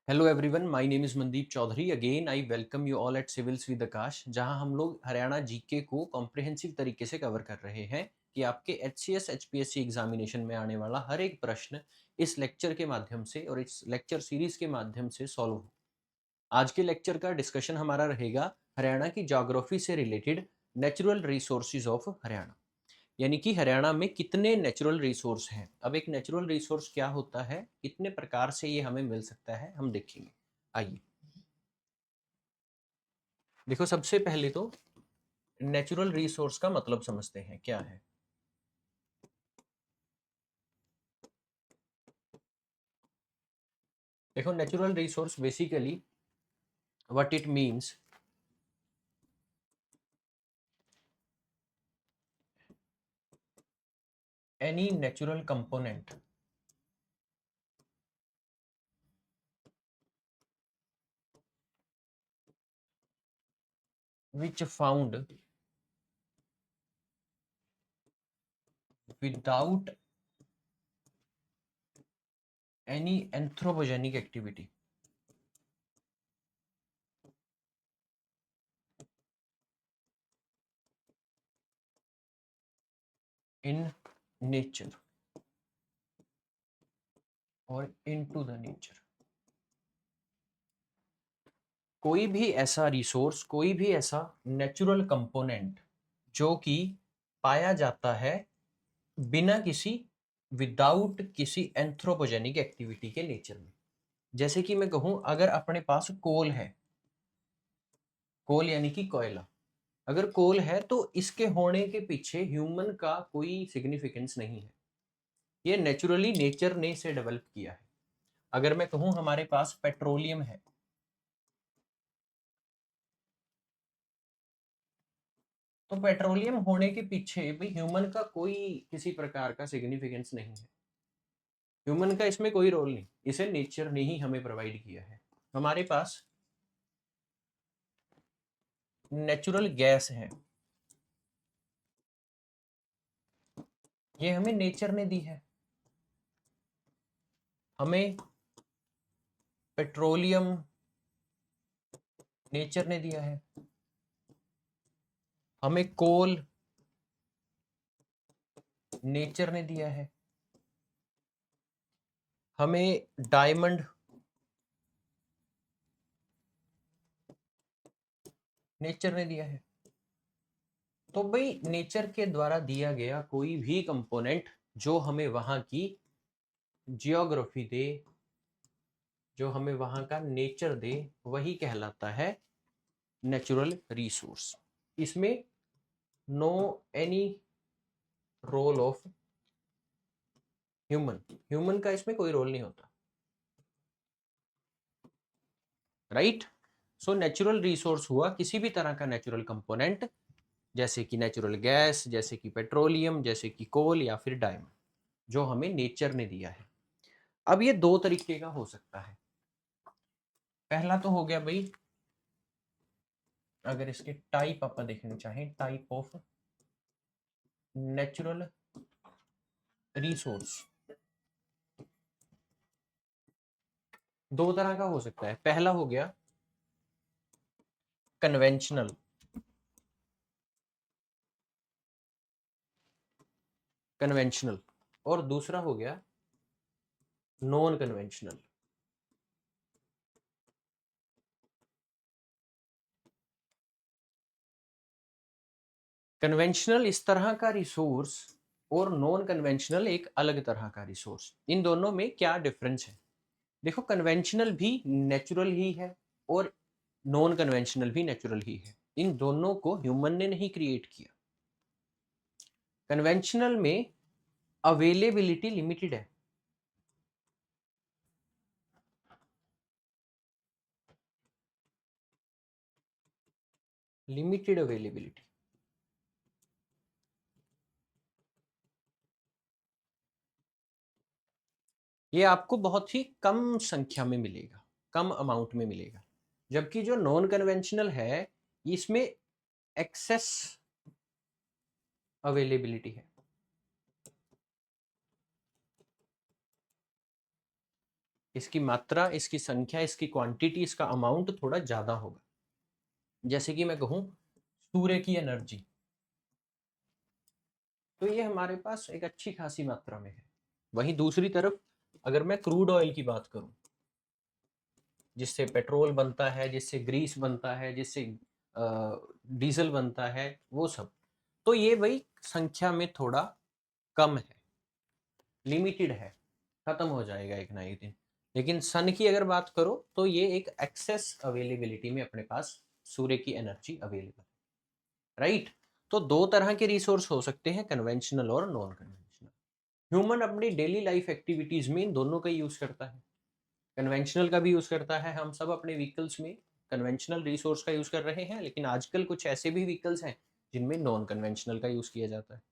Hello everyone, my name is Mandeep Chaudhary. Again I welcome you all at civils with Aakash, जहां हम लोग Haryana GK को comprehensive तरीके से कवर कर रहे हैं कि आपके एचसीएस एचपीएससी एग्जामिनेशन में आने वाला हर एक प्रश्न इस लेक्चर के माध्यम से और इस लेक्चर सीरीज के माध्यम से सॉल्व हो। आज के लेक्चर का डिस्कशन हमारा रहेगा हरियाणा की ज्योग्राफी से related natural resources of Haryana, यानी कि हरियाणा में कितने नेचुरल रिसोर्स हैं। अब एक नेचुरल रिसोर्स क्या होता है, कितने प्रकार से ये हमें मिल सकता है, हम देखेंगे। आइए देखो, सबसे पहले तो नेचुरल रिसोर्स का मतलब समझते हैं क्या है। देखो, natural resource basically what it means, any natural component which found without any anthropogenic activity in nature or into the nature। कोई भी ऐसा रिसोर्स, कोई भी ऐसा नेचुरल कंपोनेंट जो कि पाया जाता है बिना किसी, विदाउट किसी एंथ्रोपोजेनिक एक्टिविटी के नेचर में। जैसे कि मैं कहूं, अगर अपने पास कोल है, कोल यानी कि कोयला, अगर कोल है तो इसके होने के पीछे ह्यूमन का कोई सिग्निफिकेंस नहीं है। ये नेचुरली नेचर ने इसे डेवलप किया है। अगर मैं कहूं हमारे पास पेट्रोलियम है, तो पेट्रोलियम होने के पीछे भी ह्यूमन का कोई किसी प्रकार का सिग्निफिकेंस नहीं है। ह्यूमन का इसमें कोई रोल नहीं, इसे नेचर ने ही हमें प्रोवाइड किया है। हमारे पास नेचुरल गैस है, ये हमें नेचर ने दी है। हमें पेट्रोलियम नेचर ने दिया है, हमें कोल नेचर ने दिया है, हमें डायमंड नेचर ने दिया है। तो भाई, नेचर के द्वारा दिया गया कोई भी कंपोनेंट जो हमें वहां की जियोग्राफी दे, जो हमें वहां का नेचर दे, वही कहलाता है नेचुरल रिसोर्स। इसमें no any role of human, human का इसमें कोई रोल नहीं होता, राइट। सो नेचुरल रिसोर्स हुआ किसी भी तरह का नेचुरल कंपोनेंट, जैसे कि नेचुरल गैस, जैसे कि पेट्रोलियम, जैसे कि कोल या फिर डायमंड, जो हमें नेचर ने दिया है। अब ये दो तरीके का हो सकता है। पहला तो हो गया भाई, अगर इसके टाइप आप देखना चाहें, टाइप ऑफ नेचुरल रिसोर्स, दो तरह का हो सकता है। पहला हो गया कन्वेंशनल, कन्वेंशनल, और दूसरा हो गया नॉन कन्वेंशनल। कन्वेंशनल इस तरह का रिसोर्स और नॉन कन्वेंशनल एक अलग तरह का रिसोर्स, इन दोनों में क्या डिफरेंस है। देखो, कन्वेंशनल भी नेचुरल ही है और नॉन कन्वेंशनल भी नेचुरल ही है। इन दोनों को ह्यूमन ने नहीं क्रिएट किया। कन्वेंशनल में अवेलेबिलिटी लिमिटेड है, लिमिटेड अवेलेबिलिटी। ये आपको बहुत ही कम संख्या में मिलेगा, कम अमाउंट में मिलेगा। जबकि जो नॉन कन्वेंशनल है, इसमें एक्सेस अवेलेबिलिटी है। इसकी मात्रा, इसकी संख्या, इसकी क्वांटिटी, इसका अमाउंट थोड़ा ज़्यादा होगा। जैसे कि मैं कहूँ सूर्य की एनर्जी, तो ये हमारे पास एक अच्छी खासी मात्रा में है। वहीं दूसरी तरफ अगर मैं क्रूड ऑयल की बात करूं, जिससे पेट्रोल बनता है, जिससे ग्रीस बनता है, जिससे डीजल बनता है, वो सब, तो ये वही संख्या में थोड़ा कम है, लिमिटेड है, खत्म हो जाएगा एक ना एक दिन। लेकिन सन की अगर बात करो तो ये एक एक्सेस अवेलेबिलिटी में अपने पास सूर्य की एनर्जी अवेलेबल है, राइट। तो दो तरह के रिसोर्स हो सकते हैं, कन्वेंशनल और नॉन कन्वेंशनल। ह्यूमन अपनी डेली लाइफ एक्टिविटीज में इन दोनों का यूज करता है, कन्वेंशनल का भी यूज करता है। हम सब अपने व्हीकल्स में कन्वेंशनल रिसोर्स का यूज कर रहे हैं, लेकिन आजकल कुछ ऐसे भी व्हीकल्स हैं जिनमें नॉन कन्वेंशनल का यूज किया जाता है।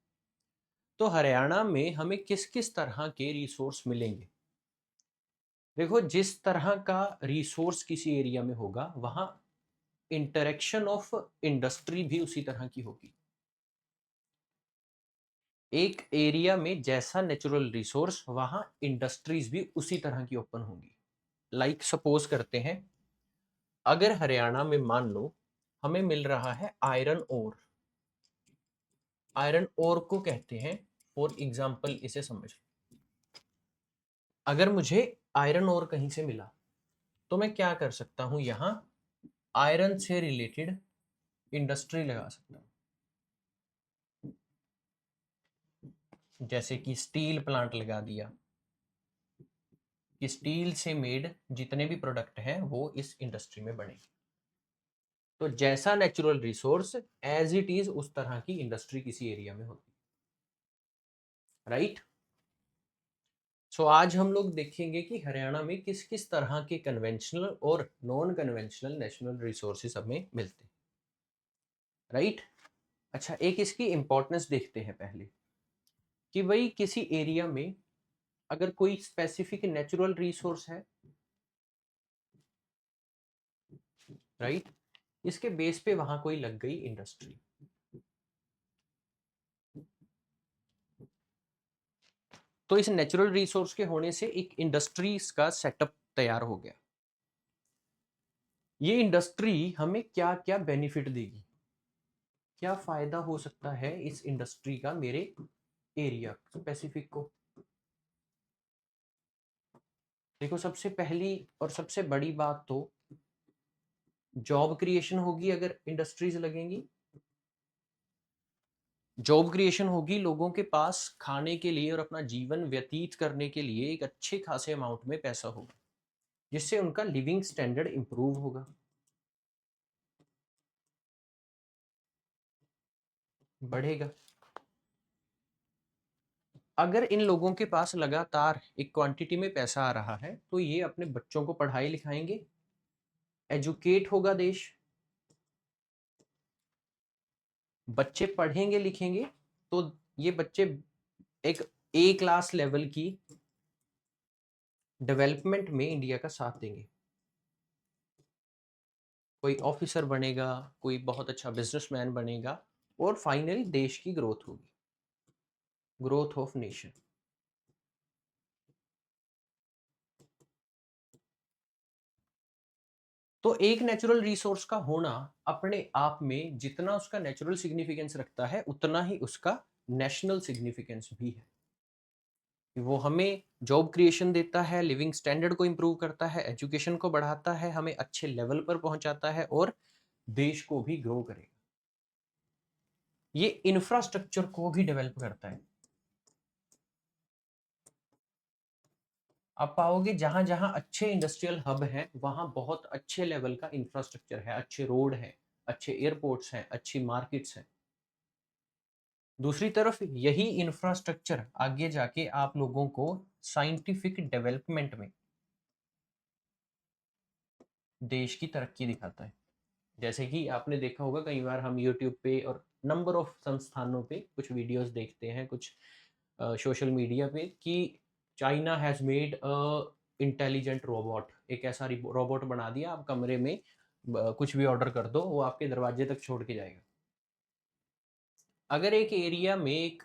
तो हरियाणा में हमें किस किस तरह के रिसोर्स मिलेंगे? देखो, जिस तरह का रिसोर्स किसी एरिया में होगा, वहां इंटरेक्शन ऑफ इंडस्ट्री भी उसी तरह की होगी। एक एरिया में जैसा नेचुरल रिसोर्स, वहां इंडस्ट्रीज भी उसी तरह की ओपन होंगी। लाइक सपोज करते हैं, अगर हरियाणा में मान लो हमें मिल रहा है आयरन ओर, आयरन ओर को कहते हैं, फॉर एग्जाम्पल इसे समझ, अगर मुझे आयरन ओर कहीं से मिला तो मैं क्या कर सकता हूं, यहां आयरन से रिलेटेड इंडस्ट्री लगा सकता हूं। जैसे कि स्टील प्लांट लगा दिया, कि स्टील से मेड जितने भी प्रोडक्ट हैं वो इस इंडस्ट्री में बने। तो जैसा natural resource, as it is उस तरह की इंडस्ट्री किसी एरिया में होती है, राइट। सो आज हम लोग देखेंगे कि हरियाणा में किस किस तरह के कन्वेंशनल और नॉन कन्वेंशनल नेशनल रिसोर्सेज हमें मिलते हैं, राइट। अच्छा, एक इसकी इंपॉर्टेंस देखते हैं पहले, कि भाई किसी एरिया में अगर कोई स्पेसिफिक नेचुरल रिसोर्स है, राइट, इसके बेस पे वहां कोई लग गई इंडस्ट्री, तो इस नेचुरल रिसोर्स के होने से एक इंडस्ट्रीज का सेटअप तैयार हो गया। ये इंडस्ट्री हमें क्या क्या बेनिफिट देगी, क्या फायदा हो सकता है इस इंडस्ट्री का मेरे एरिया स्पेसिफिक को? देखो, सबसे पहली और सबसे बड़ी बात तो जॉब क्रिएशन होगी। अगर इंडस्ट्रीज लगेंगी, जॉब क्रिएशन होगी, लोगों के पास खाने के लिए और अपना जीवन व्यतीत करने के लिए एक अच्छे खासे अमाउंट में पैसा होगा, जिससे उनका लिविंग स्टैंडर्ड इंप्रूव होगा, बढ़ेगा। अगर इन लोगों के पास लगातार एक क्वांटिटी में पैसा आ रहा है, तो ये अपने बच्चों को पढ़ाई लिखाएंगे, एजुकेट होगा देश, बच्चे पढ़ेंगे लिखेंगे, तो ये बच्चे एक ए क्लास लेवल की डेवलपमेंट में इंडिया का साथ देंगे। कोई ऑफिसर बनेगा, कोई बहुत अच्छा बिजनेसमैन बनेगा, और फाइनली देश की ग्रोथ होगी, ग्रोथ ऑफ नेशन। तो एक नेचुरल रिसोर्स का होना अपने आप में जितना उसका नेचुरल सिग्निफिकेंस रखता है, उतना ही उसका नेशनल सिग्निफिकेंस भी है। वो हमें जॉब क्रिएशन देता है, लिविंग स्टैंडर्ड को इंप्रूव करता है, एजुकेशन को बढ़ाता है, हमें अच्छे लेवल पर पहुंचाता है, और देश को भी ग्रो करेगा। ये इंफ्रास्ट्रक्चर को भी डेवलप करता है। आप पाओगे जहां जहां अच्छे इंडस्ट्रियल हब हैं, वहां बहुत अच्छे लेवल का इंफ्रास्ट्रक्चर है, अच्छे रोड है, अच्छे एयरपोर्ट्स हैं, अच्छी मार्केट्स हैं। दूसरी तरफ यही इंफ्रास्ट्रक्चर आगे जाके आप लोगों को साइंटिफिक डेवलपमेंट में देश की तरक्की दिखाता है। जैसे कि आपने देखा होगा, कई बार हम यूट्यूब पे और नंबर ऑफ संस्थानों पे कुछ वीडियोस देखते हैं, कुछ सोशल मीडिया पे, कि China has made a intelligent robot. एक ऐसा रोबोट बना दिया, आप कमरे में कुछ भी ऑर्डर कर दो, वो आपके दरवाजे तक छोड़ के जाएगा। अगर एक एरिया में एक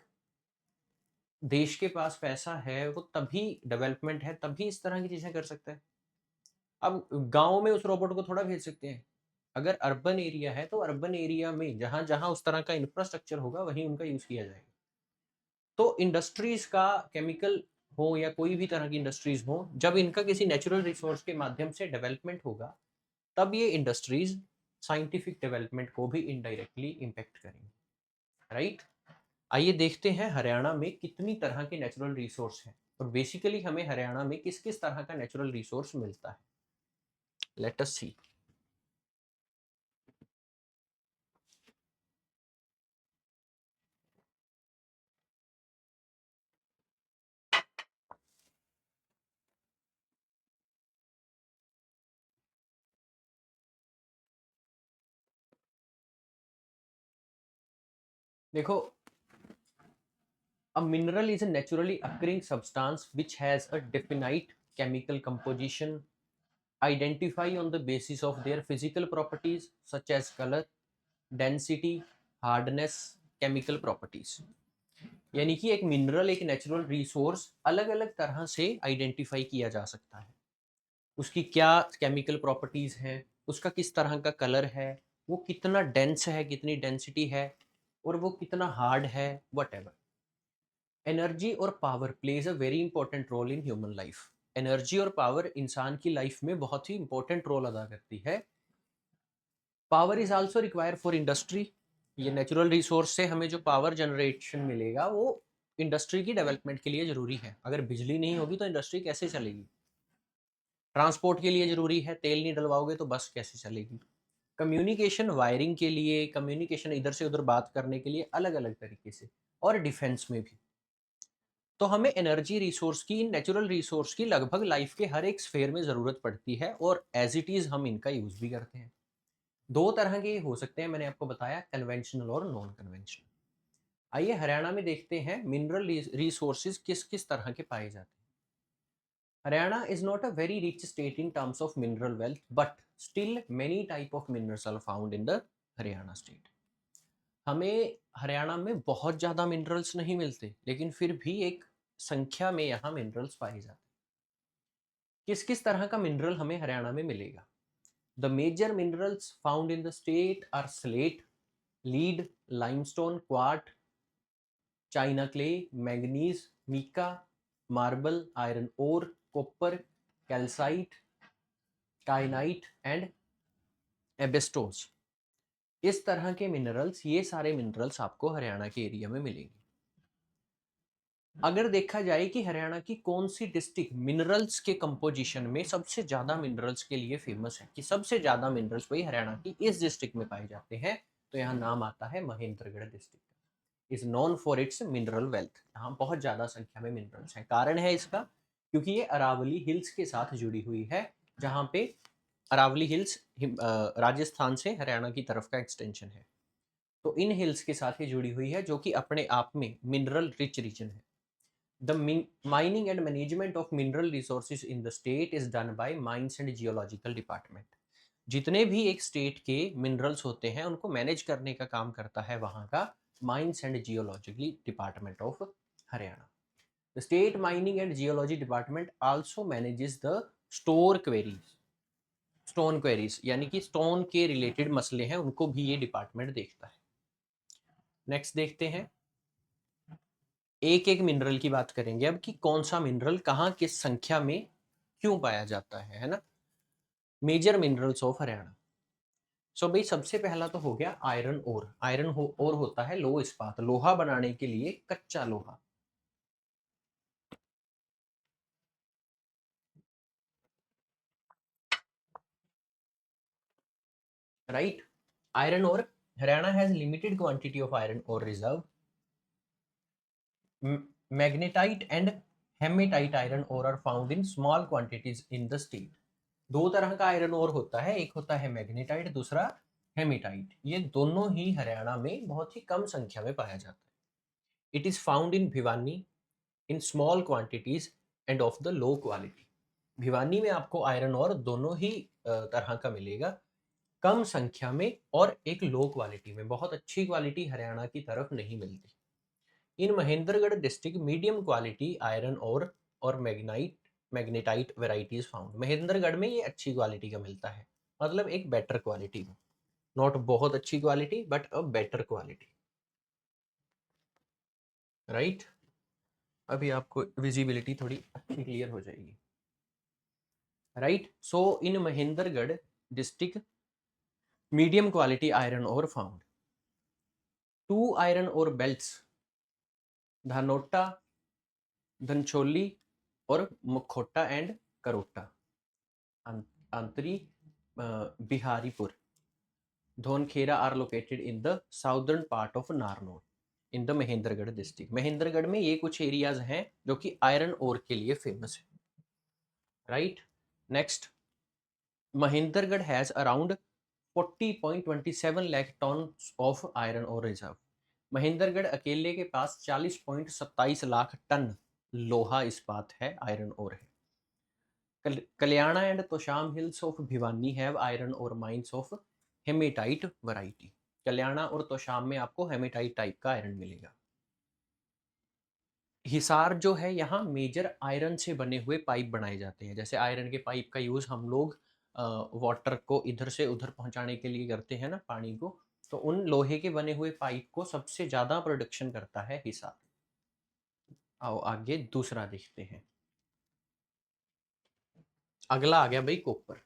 देश के पास पैसा है, वो तभी डेवलपमेंट है, तभी इस तरह की चीज़ें कर सकता है। अब गाँव में उस रोबोट को थोड़ा भेज सकते हैं। अगर अर्बन एरिया है, तो अर्बन एरिया में जहाँ-जहाँ उस तरह का इंफ्रास्ट्रक्चर होगा, वहीं उनका यूज़ किया जाएगा। तो इंडस्ट्रीज़ का केमिकल हो या कोई भी तरह की इंडस्ट्रीज़ हो, जब इनका किसी नेचुरल रिसोर्स के माध्यम से डेवलपमेंट होगा, तब ये इंडस्ट्रीज़ साइंटिफिक डेवलपमेंट को भी इनडायरेक्टली इम्पैक्ट करेंगी, राइट? आइए देखते हैं हरियाणा में कितनी तरह के नेचुरल रिसोर्स हैं और बेसिकली हमें हरियाणा में किस-किस तरह का नेचुरल रिसोर्स मिलता है। लेट अस सी। देखो, a mineral is a naturally occurring substance which has a definite chemical composition identify on the basis of their physical properties such as color, density, hardness, chemical properties। यानी कि एक mineral, एक natural resource अलग अलग तरह से identify किया जा सकता है। उसकी क्या केमिकल प्रॉपर्टीज हैं, उसका किस तरह का कलर है, वो कितना डेंस है, कितनी डेंसिटी है, और वो कितना हार्ड है, वट एवर। एनर्जी और power plays a very important role in human life. Energy और पावर इंसान की लाइफ में बहुत ही इंपॉर्टेंट रोल अदा करती है। Power is also require for industry. ये नेचुरल रिसोर्स से हमें जो पावर जनरेशन मिलेगा, वो इंडस्ट्री की डेवलपमेंट के लिए जरूरी है। अगर बिजली नहीं होगी तो इंडस्ट्री कैसे चलेगी? ट्रांसपोर्ट के लिए जरूरी है, तेल नहीं डलवाओगे तो बस कैसे चलेगी? कम्युनिकेशन वायरिंग के लिए, कम्युनिकेशन इधर से उधर बात करने के लिए अलग अलग तरीके से, और डिफेंस में भी। तो हमें एनर्जी रिसोर्स की, इन नेचुरल रिसोर्स की लगभग लाइफ के हर एक स्फेयर में ज़रूरत पड़ती है, और एज इट इज़ हम इनका यूज़ भी करते हैं। दो तरह के हो सकते हैं, मैंने आपको बताया, कन्वेंशनल और नॉन कन्वेंशनल। आइए हरियाणा में देखते हैं मिनरल रिसोर्सेज किस किस तरह के पाए जाते हैं। Haryana is not a very rich state in terms of mineral wealth, but still many type of minerals are found in the Haryana state. हमें हरियाणा में बहुत ज़्यादा मिनरल्स नहीं मिलते, लेकिन फिर भी एक संख्या में यहाँ मिनरल्स पाए जाते हैं। किस किस तरह का मिनरल हमें हरियाणा में मिलेगा? The major minerals found in the state are slate, lead, limestone, quartz, china clay, manganese, mica, marble, iron ore, copper, calcite, kyanite and asbestos. इस तरह के मिनरल्स, ये सारे मिनरल्स आपको हरियाणा के एरिया में मिलेंगे। अगर देखा जाए कि हरियाणा की कौन सी डिस्ट्रिक्ट मिनरल्स के कंपोजिशन में सबसे ज्यादा मिनरल्स के लिए फेमस है, कि सबसे ज्यादा मिनरल्स वही हरियाणा की इस डिस्ट्रिक्ट में पाए जाते हैं, तो यहाँ नाम आता है Mahendragarh district. Is known for its mineral wealth. यहाँ बहुत ज्यादा संख्या में मिनरल्स हैं। कारण है इसका, क्योंकि ये अरावली हिल्स के साथ जुड़ी हुई है, जहाँ पे अरावली हिल्स राजस्थान से हरियाणा की तरफ का एक्सटेंशन है। तो इन हिल्स के साथ ये जुड़ी हुई है, जो कि अपने आप में मिनरल रिच रीजन है। The mining and management of mineral resources in the state is done by Mines and Geological Department। जितने भी एक स्टेट के मिनरल्स होते हैं, उनको मैनेज करने का काम करता है वहाँ का mines and geological department of Haryana. The state mining and geology department also manages the store queries, stone queries, यानी कि स्टोन के रिलेटेड मसले हैं, उनको भी ये डिपार्टमेंट देखता है। नेक्स्ट देखते हैं, एक एक मिनरल की बात करेंगे अब, कि कौन सा मिनरल कहाँ किस संख्या में क्यों पाया जाता है ना। Major minerals of Haryana. So भाई, सबसे पहला तो हो गया आयरन ओर। ओर होता है लोह इस्पात, लोहा बनाने के लिए कच्चा लोहा, right. Iron ore, Haryana has limited quantity of iron ore reserve. Magnetite and hematite iron ore are found in small quantities in the state. दो तरह का आयरन ओर होता है, एक होता है मैग्नेटाइट, दूसरा हेमेटाइट। ये दोनों ही हरियाणा में बहुत ही कम संख्या में पाया जाता है। It is found in Bhiwani in small quantities end of the low quality. Bhiwani में आपको आयरन ओर दोनों ही तरह का मिलेगा, कम संख्या में और एक लो क्वालिटी में। बहुत अच्छी क्वालिटी हरियाणा की तरफ नहीं मिलती। In Mahendragarh district medium quality iron और मैग्नेटाइट वेराइटीज फाउंड। महेंद्रगढ़ में ये अच्छी क्वालिटी का मिलता है, मतलब एक बेटर क्वालिटी में, नॉट बहुत अच्छी quality but a better quality, right. अभी आपको विजिबिलिटी थोड़ी अच्छी क्लियर हो जाएगी, right. So in Mahendragarh district medium quality iron ore found. Two iron ore belts Dhanota, Dhancholi और Makhota and Karota, Antari Biharipur, Dhonkhera are located in the southern part of Narnaul in the Mahendragarh district. Mahendragarh में ये कुछ एरियाज हैं जो कि आयरन ओर के लिए फेमस है, right. Next, Mahendragarh has around 40.27 lakh ton of iron ore reserve. Mahendragarh अकेले के पास 40.27 लाख टन लोहा इस्पात है, आयरन ओर है। Kalyana and Tosham hills of Bhiwani have iron ore mines of hematite variety. Kalyana और तोशाम में आपको हेमेटाइट टाइप का आयरन मिलेगा। हिसार जो है, यहाँ मेजर आयरन से बने हुए पाइप बनाए जाते हैं। जैसे आयरन के पाइप का यूज हम लोग वाटर को इधर से उधर पहुंचाने के लिए करते हैं ना, पानी को, तो उन लोहे के बने हुए पाइप को सबसे ज्यादा प्रोडक्शन करता है हिसार। आओ आगे दूसरा देखते हैं। अगला आ गया भाई कॉपर।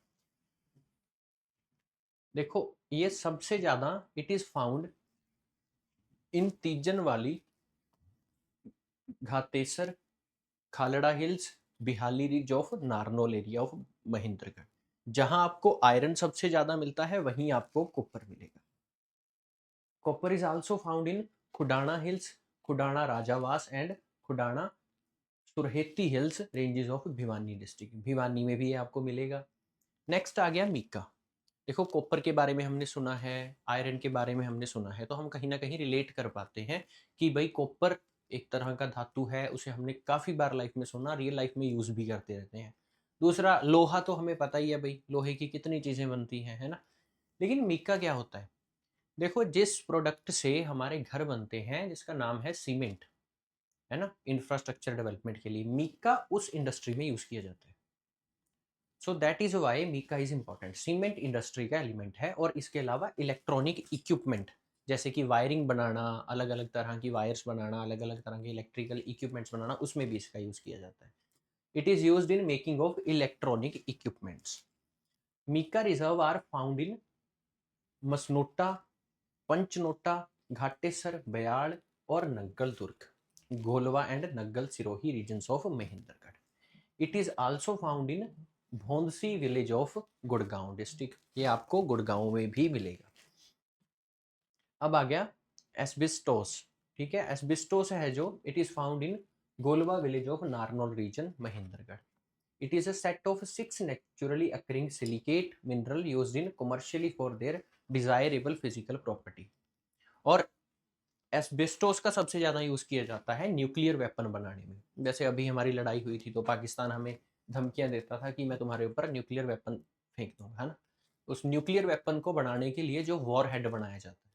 देखो ये सबसे ज्यादा it is found in Teejan Wali, Ghatesar, Khalra hills, Bihali ridge of Narnaul area of Mahendragarh. जहां आपको आयरन सबसे ज्यादा मिलता है वहीं आपको कॉपर मिलेगा। Copper is also found in Khudana hills, Khudana Rajawas and Khudana Surheti hills ranges of Bhiwani district. Bhiwani में भी ये आपको मिलेगा। नेक्स्ट आ गया मीका। देखो कॉपर के बारे में हमने सुना है, आयरन के बारे में हमने सुना है, तो हम कहीं ना कहीं रिलेट कर पाते हैं कि भाई कॉपर एक तरह का धातु है, उसे हमने काफी बार लाइफ में सुना, रियल लाइफ में यूज भी करते रहते हैं। दूसरा लोहा तो हमें पता ही है भाई, लोहे की कितनी चीजें बनती हैं, है ना। लेकिन मीका क्या होता है? देखो जिस प्रोडक्ट से हमारे घर बनते हैं जिसका नाम है सीमेंट, है ना, इंफ्रास्ट्रक्चर डेवलपमेंट के लिए मीका उस इंडस्ट्री में यूज किया जाता है। So that is why mica is important. Cement industry का एलिमेंट है। और इसके अलावा इलेक्ट्रॉनिक इक्विपमेंट जैसे कि वायरिंग बनाना, अलग अलग तरह की वायर्स बनाना, अलग अलग तरह के इलेक्ट्रिकल इक्विपमेंट्स बनाना, उसमें भी इसका यूज किया जाता है। It is used in making of electronic equipments. Mica reserve are found in Masnota, Panchnota, Ghatesar, Bayad और Naggal Durg, Golwa and Naggal Sirohi regions of Mahendragarh. It is also found in Bhondsi village of Gurgaon district. ये आपको गुड़गांव में भी मिलेगा। अब आ गया एस्बिस्टोस। ठीक है, एस्बिस्टोस है जो, it is found in Golwa village of Narnaul region Mahendragarh. It is a set of 6 naturally occurring silicate mineral used in commercially for their desirable physical property. और एस्बेस्टोस का सबसे ज्यादा यूज किया जाता है न्यूक्लियर वेपन बनाने में। जैसे अभी हमारी लड़ाई हुई थी तो पाकिस्तान हमें धमकियां देता था कि मैं तुम्हारे ऊपर न्यूक्लियर वेपन फेंक दूंगा, है ना। उस न्यूक्लियर वेपन को बनाने के लिए जो वॉर हेड बनाया जाता है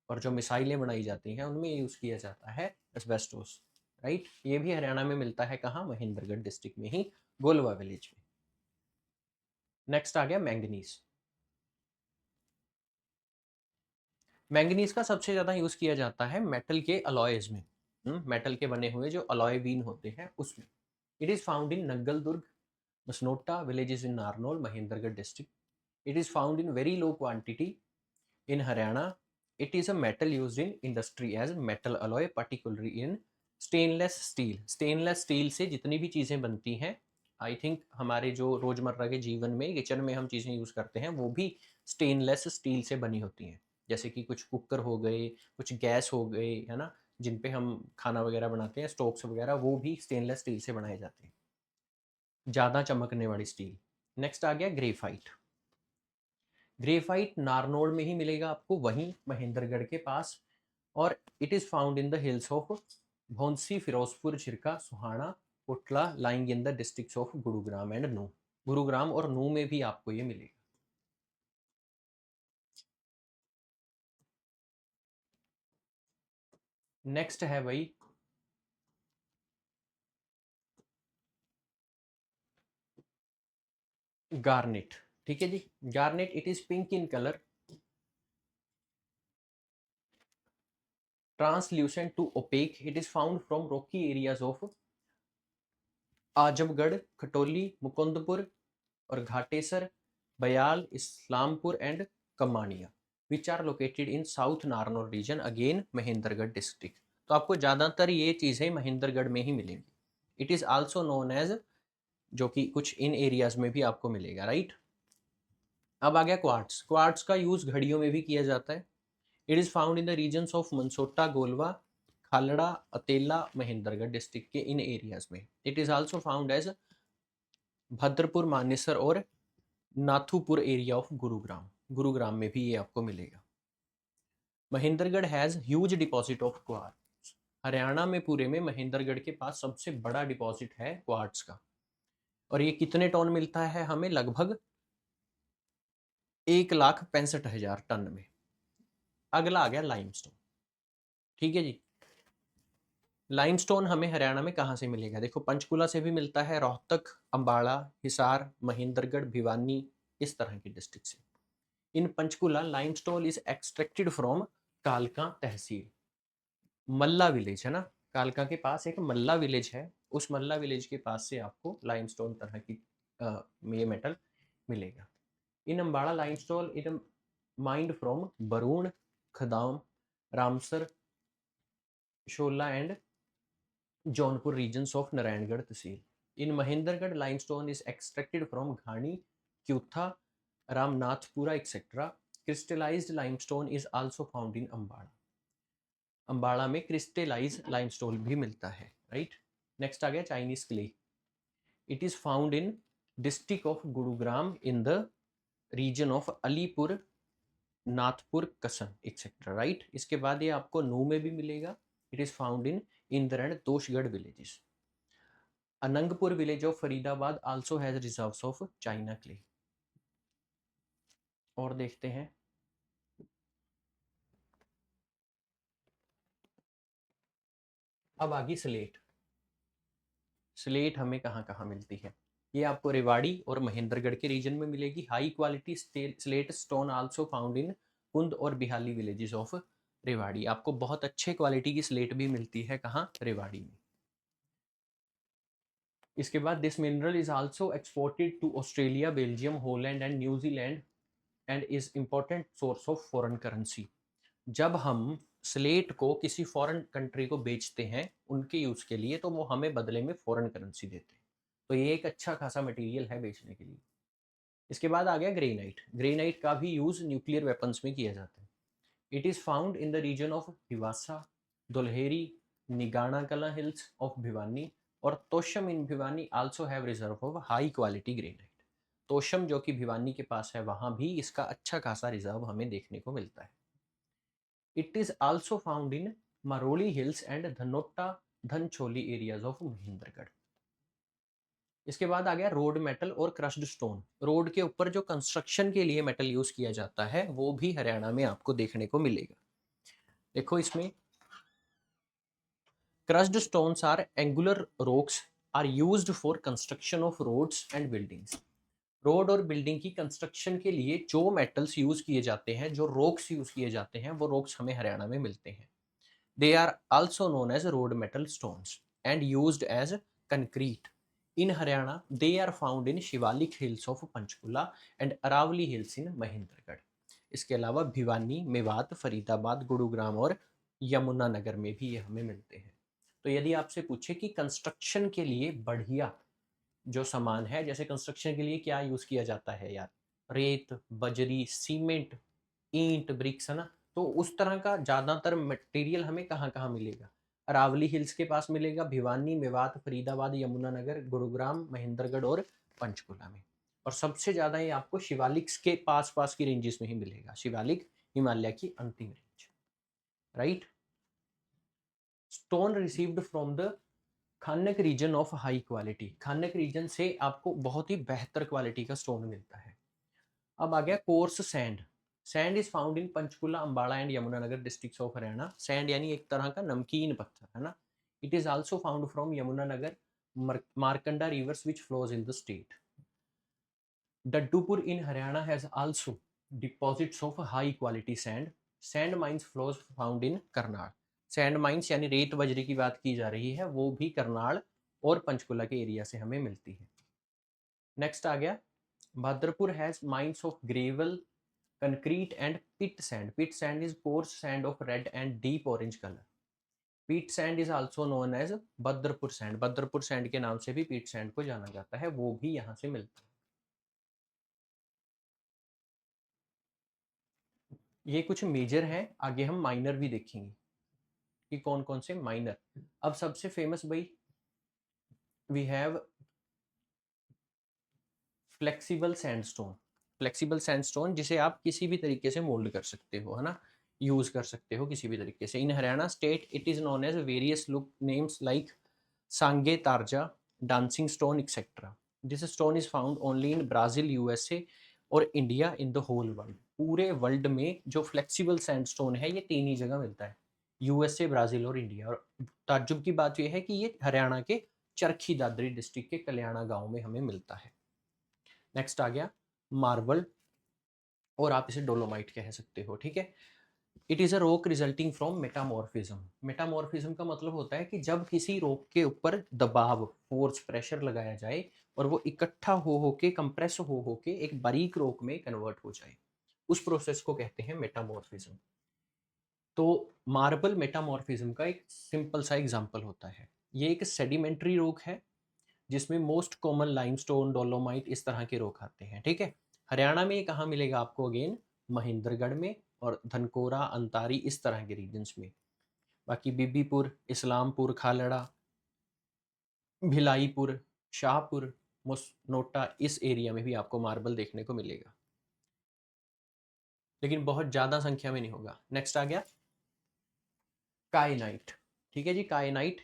और जो मिसाइलें बनाई जाती हैं उनमें यूज किया जाता है एस्बेस्टोस, राइट। ये भी हरियाणा में मिलता है, कहाँ? महेंद्रगढ़ डिस्ट्रिक्ट में ही, गोलवा विलेज में। नेक्स्ट आ गया मैंगनीज। मैंगनीज का सबसे ज्यादा यूज किया जाता है मेटल के अलॉयज में, मेटल के बने हुए जो अलॉय बीन होते हैं उसमें। It is found in Naggal Durg, Masnota villages in Narnaul Mahendragarh district. It is found in very low quantity in Haryana. It is a metal used in industry as metal alloy particularly in stainless steel. Stainless steel से जितनी भी चीजें बनती हैं, I think हमारे जो रोजमर्रा के जीवन में किचन में हम चीजें यूज करते हैं वो भी स्टेनलेस स्टील से बनी होती हैं। जैसे कि कुछ कुकर हो गए, कुछ गैस हो गए, है ना, जिन पे हम खाना वगैरह बनाते हैं, स्टोव्स वगैरह, वो भी स्टेनलेस स्टील से बनाए जाते हैं, ज़्यादा चमकने वाली स्टील। नेक्स्ट आ गया ग्रेफाइट। ग्रेफाइट नारनौल में ही मिलेगा आपको, वहीं महेंद्रगढ़ के पास। और it is found in the hills of Bhaunsi, Firozpur, Chhirka, Suhana, Kotla, lying in the districts of Gurugram and Nuh. Gurugram और नू में भी आपको ये मिलेगा। नेक्स्ट है भाई गार्नेट, ठीक है जी। Garnet it is pink in colour, translucent to opaque, it is found from rocky areas of Azamgarh, Khatoli, Mukundpur और Ghatesar, Bayal, Islampur and Kamania, which are located in south Narnaul region, again Mahendragarh district. तो आपको ज़्यादातर ये चीज़ें महेंद्रगढ़ में ही मिलेंगी। It is also known as, जो कि कुछ इन एरियाज में भी आपको मिलेगा, राइट। अब आ गया क्वार्ट्स। क्वार्ट्स का यूज़ घड़ियों में भी किया जाता है। It is found in the regions of Mansota, Golwa, Khalra, Atela, Mahendragarh district के इन एरियाज में। It is also found as Bhadrapur, Manesar और नाथुपुर एरिया ऑफ गुरुग्राम। गुरुग्राम में भी ये आपको मिलेगा। Mahendragarh has huge deposit of quartz. Haryana में पूरे में महेंद्रगढ़ के पास सबसे बड़ा डिपॉजिट है क्वार्ट्स का। और ये कितने टन मिलता है हमें? लगभग 1,65,000 टन में। अगला आ गया लाइमस्टोन, ठीक है जी। लाइमस्टोन हमें हरियाणा में कहाँ से मिलेगा? देखो, पंचकुला से भी मिलता है, रोहतक, अंबाला, हिसार, महेंद्रगढ़, भिवानी, इस तरह की डिस्ट्रिक्ट से। In Panchkula limestone is extracted from कालका तहसील। मल्ला विलेज है ना, कालका के पास एक मल्ला विलेज है, उस मल्ला विलेज के पास से आपको लाइमस्टोन तरह की ये मेटल मिलेगा। In Ambala limestone in mined from Barun, Khadam, Ramsar, Shola and Jaunpur regions of Narayangarh tehsil. In Mahendragarh limestone is extracted from Ghani, Kyutha, Ramnathpura etcetera. Crystallized limestone is also found in Ambala. Ambala में क्रिस्टलाइज लाइमस्टोन भी मिलता है, राइट। नेक्स्ट आ गया Chinese clay. It is found in district of Gurugram in the region of Alipur, Nathpur, Kasan etcetera, right. इसके बाद ये आपको नू में भी मिलेगा। It is found in Indar and Toshgarh villages. Anangpur village of Faridabad also has reserves of China clay। और देखते हैं, अब आ गई स्लेट। स्लेट हमें कहाँ कहाँ मिलती है? ये आपको रेवाड़ी और महेंद्रगढ़ के रीजन में मिलेगी। High quality slate stone also found इन कुंद और बिहाली विलेजेस ऑफ रेवाड़ी। आपको बहुत अच्छे क्वालिटी की स्लेट भी मिलती है, कहाँ? रेवाड़ी में। इसके बाद this mineral is also exported to Australia, Belgium, Holland and New Zealand and is important source of foreign currency. जब हम स्लेट को किसी फॉरेन कंट्री को बेचते हैं उनके यूज के लिए, तो वो हमें बदले में फॉरेन करेंसी देते हैं। तो ये एक अच्छा खासा मटेरियल है बेचने के लिए। इसके बाद आ गया ग्रेनाइट। ग्रेनाइट का भी यूज न्यूक्लियर वेपन्स में किया जाता है। It is found in the region of Hiwasa, Dulheri, Nigana Kala hills of Bhiwani और Tosham in Bhiwani also have reserve of high quality granite. Tosham जो कि भिवानी के पास है, वहां भी इसका अच्छा खासा रिजर्व हमें देखने को मिलता है। It is also found in Maroli hills and Dhanota, Dhancholi areas of Mahendragarh. इसके बाद आ गया रोड मेटल और क्रश्ड स्टोन। रोड के ऊपर जो कंस्ट्रक्शन के लिए मेटल यूज किया जाता है वो भी हरियाणा में आपको देखने को मिलेगा। देखो, इसमें crushed stones are angular rocks are used for construction of roads and buildings. Road और बिल्डिंग की कंस्ट्रक्शन के लिए जो मेटल्स यूज किए जाते हैं, जो रॉक्स यूज किए जाते हैं, वो रॉक्स हमें हरियाणा में मिलते हैं। They are also known as road metal stones and used as concrete. In Haryana, they are found in Shivalik Hills of Panchkula and Aravali Hills in Mahendragarh. इसके अलावा भिवानी, मेवात, फरीदाबाद, गुरुग्राम और यमुनानगर में भी ये हमें मिलते हैं। तो यदि आपसे पूछे कि कंस्ट्रक्शन के लिए बढ़िया जो सामान है, जैसे कंस्ट्रक्शन के लिए क्या यूज किया जाता है यार, रेत, बजरी, सीमेंट, ईंट, ब्रिक्स, है ना, तो उस तरह का ज्यादातर मटेरियल हमें कहाँ कहाँ मिलेगा? अरावली हिल्स के पास मिलेगा, भिवानी, मेवात, फरीदाबाद, यमुनानगर, गुरुग्राम, महेंद्रगढ़ और पंचकुला में। और सबसे ज्यादा ये आपको शिवालिक के पास पास की रेंजेस में ही मिलेगा। शिवालिक हिमालय की अंतिम range, right. Stone received from the खानक रीजन ऑफ हाई क्वालिटी। खानक रीजन से आपको बहुत ही बेहतर क्वालिटी का स्टोन मिलता है। अब आ गया coarse sand. Sand is found in Panchkula, Ambala and Yamunanagar districts of Haryana. Sand यानी एक तरह का नमकीन पत्थर, है ना। It is also found from Yamunanagar, Markanda reverse which flows in the state. Daddupur in Haryana has also deposits of high quality sand. Sand mines flows found in Karnal. Sand mines यानी रेत बजरी की बात की जा रही है, वो भी करनाल और पंचकुला के एरिया से हमें मिलती है। नेक्स्ट आ गया, Bhadrapur has mines of gravel, concrete and pit sand. Pit sand is coarse sand of red and deep orange colour. Pit sand is also known as Badarpur sand. Badarpur sand के नाम से भी पीट सैंड को जाना जाता है, वो भी यहाँ से मिलता है। ये कुछ मेजर हैं, आगे हम माइनर भी देखेंगे कि कौन कौन से माइनर। अब सबसे फेमस भाई we have flexible sandstone. Flexible sandstone जिसे आप किसी भी तरीके से मोल्ड कर सकते हो, है ना, यूज कर सकते हो किसी भी तरीके से। In Haryana state it is known as various look names like Sange Tarja, dancing stone etcetera. This stone is found only in Brazil, USA और India in the whole world. पूरे वर्ल्ड में जो फ्लेक्सिबल सैंडस्टोन है ये तीन ही जगह मिलता है, यूएसए, ब्राजील और इंडिया। और ताज्जुब की बात यह है कि ये हरियाणा के चरखी दादरी डिस्ट्रिक्ट के कल्याणा गांव में हमें मिलता है। नेक्स्ट आ गया मार्बल, और आप इसे डोलोमाइट कह सकते हो, ठीक है। It is a rock resulting from metamorphism. Metamorphism का मतलब होता है कि जब किसी रॉक के ऊपर दबाव, फोर्स, प्रेशर लगाया जाए और वो इकट्ठा हो के, कंप्रेस हो के एक बारीक रॉक में कन्वर्ट हो जाए, उस प्रोसेस को कहते हैं मेटामॉर्फिज्म। तो मार्बल मेटामॉर्फिज्म का एक सिंपल सा एग्जांपल होता है। ये एक सेडिमेंट्री रॉक है जिसमें मोस्ट कॉमन लाइमस्टोन, डोलोमाइट, इस तरह के रॉक आते हैं, ठीक है। हरियाणा में ये कहाँ मिलेगा आपको? अगेन महेंद्रगढ़ में और धनकोरा, अंतारी, इस तरह के रीजन्स में। बाकी बीबीपुर, इस्लामपुर, खालड़ा, भिलाईपुर, शाहपुर, मुसनोटा, इस एरिया में भी आपको मार्बल देखने को मिलेगा, लेकिन बहुत ज़्यादा संख्या में नहीं होगा। नेक्स्ट आ गया काइनाइट, ठीक है जी। Kyanite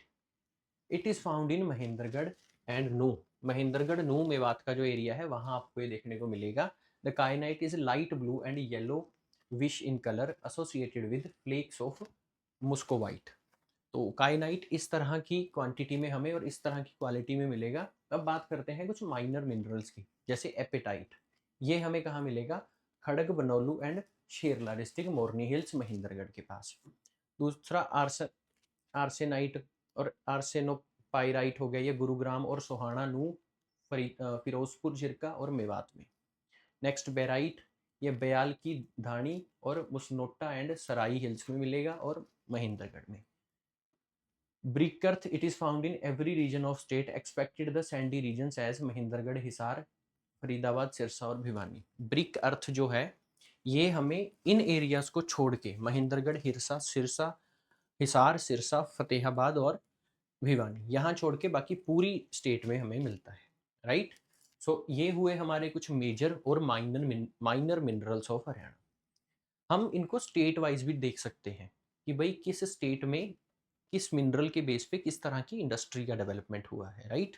it is found in Mahendragarh and Nuh. Mahendragarh, नू, मेवात का जो एरिया है वहाँ आपको ये देखने को मिलेगा। The kyanite is light blue and yellowish in colour associated with flakes of muscovite. तो काइनाइट इस तरह की क्वांटिटी में हमें और इस तरह की क्वालिटी में मिलेगा। अब बात करते हैं कुछ माइनर मिनरल्स की, जैसे एपेटाइट। ये हमें कहाँ मिलेगा? Khadag Banolu and Sherla district, Morni hills, Mahendragarh के पास। दूसरा आर्सेनाइट और आर्सेनोपाइराइट हो गया, ये गुरुग्राम और सोहाना, नू, फिरोजपुर, जिरका और मेवात में। नेक्स्ट बेराइट, ये बयाल की धानी और मुसनोटा एंड सराई हिल्स में मिलेगा और महेंद्रगढ़ में। Brick earth it is found in every region of state expected the sandy regions as Mahendragarh, Hisar, Faridabad, Sirsa और भिवानी। ब्रिक अर्थ जो है ये हमें इन एरियाज को छोड़ के महेंद्रगढ़, हिसार, सिरसा, फतेहाबाद और भिवानी, यहाँ छोड़ के बाकी पूरी स्टेट में हमें मिलता है, राइट। सो ये हुए हमारे कुछ मेजर और माइनर मिनरल्स ऑफ हरियाणा। हम इनको स्टेट वाइज भी देख सकते हैं कि भाई किस स्टेट में किस मिनरल के बेस पे किस तरह की इंडस्ट्री का डेवलपमेंट हुआ है, राइट।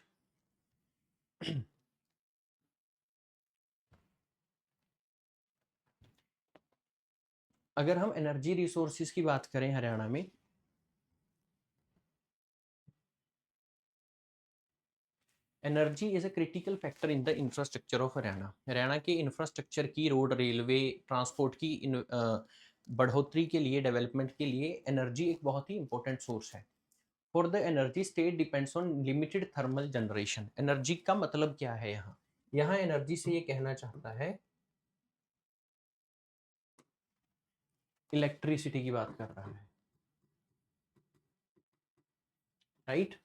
अगर हम एनर्जी रिसोर्सेज की बात करें हरियाणा में, energy is a critical factor in the infrastructure of Haryana. Haryana के इंफ्रास्ट्रक्चर की, रोड, रेलवे, ट्रांसपोर्ट की बढ़ोतरी के लिए, डेवलपमेंट के लिए एनर्जी एक बहुत ही इंपॉर्टेंट सोर्स है। For the energy state depends on limited thermal generation. Energy का मतलब क्या है यहाँ? यहाँ एनर्जी से ये कहना चाहता है इलेक्ट्रिसिटी की बात कर रहा है, राइट।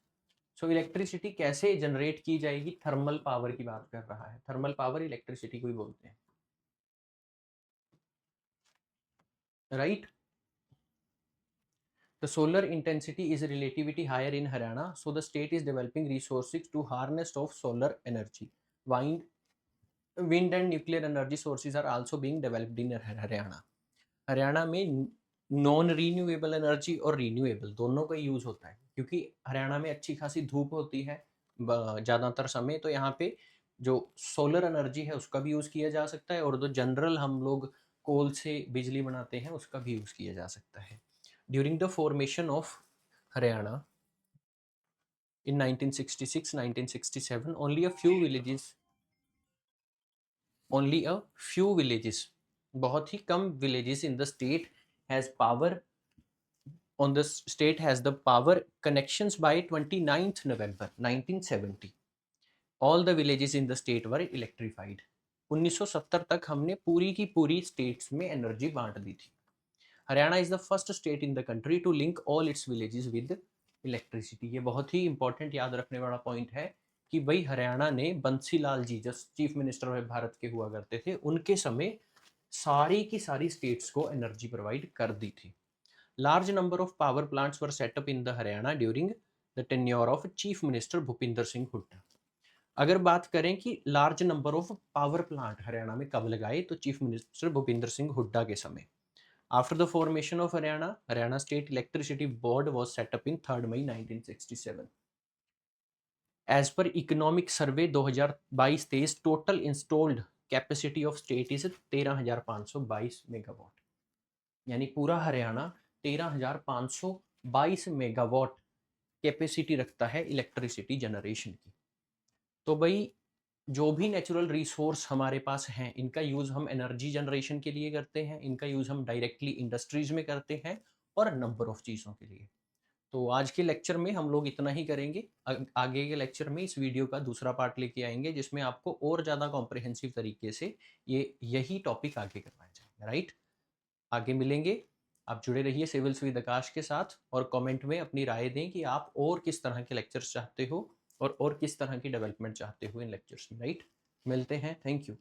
सो इलेक्ट्रिसिटी कैसे जनरेट की जाएगी? थर्मल पावर की बात कर रहा है। थर्मल पावर इलेक्ट्रिसिटी को ही बोलते हैं, right. The solar intensity is relatively higher in Haryana, so the state is developing resources to harness of solar energy. Wind, wind and nuclear energy sources are also being developed in Haryana. Haryana में non renewable energy और renewable दोनों का use होता है, क्योंकि हरियाणा में अच्छी खासी धूप होती है ज़्यादातर समय, तो यहाँ पे जो सोलर एनर्जी है उसका भी यूज़ किया जा सकता है, और जो जनरल हम लोग कोल से बिजली बनाते हैं उसका भी यूज़ किया जा सकता है। During the formation of Haryana in 1966, 1967, only a few villages. Only a few villages, बहुत ही कम villages in the state has power on the state has the power connections by 29th November 1970. All the villages in the state were electrified. 1970 तक हमने पूरी की पूरी states में energy बांट दी थी. Haryana is the first state in the country to link all its villages with electricity. ये बहुत ही इंपॉर्टेंट याद रखने वाला पॉइंट है कि भाई हरियाणा ने बंसीलाल जी जो चीफ मिनिस्टर ऑफ भारत के हुआ करते थे उनके समय सारी की सारी स्टेट्स को एनर्जी प्रोवाइड कर दी थी. Large number of power plants were set up in the Haryana during the tenure of Chief Minister Bhupinder Singh Hooda. अगर बात करें कि large number of power plant Haryana में कब लगाए तो चीफ मिनिस्टर भूपिंदर सिंह हुड्डा के समय. After the formation of Haryana, Haryana state electricity board was set up in 3 May 1967. As per economic survey 2022-23 total installed capacity of state is 13,522 megawatt. यानी पूरा हरियाणा 13,522 मेगावाट कैपेसिटी रखता है इलेक्ट्रिसिटी जनरेशन की. तो भाई जो भी नेचुरल रिसोर्स हमारे पास हैं इनका यूज़ हम एनर्जी जनरेशन के लिए करते हैं, इनका यूज़ हम डायरेक्टली इंडस्ट्रीज में करते हैं और नंबर ऑफ चीज़ों के लिए. तो आज के लेक्चर में हम लोग इतना ही करेंगे. आगे के लेक्चर में इस वीडियो का दूसरा पार्ट लेके आएंगे जिसमें आपको और ज़्यादा कॉम्प्रिहेंसिव तरीके से यही टॉपिक आगे करवाया जाएगा. राइट, आगे मिलेंगे. आप जुड़े रहिए सिविल्स विद आकाश के साथ और कमेंट में अपनी राय दें कि आप और किस तरह के लेक्चर्स चाहते हो और किस तरह की डेवलपमेंट चाहते हो इन लेक्चर्स में. राइट, मिलते हैं. Thank you.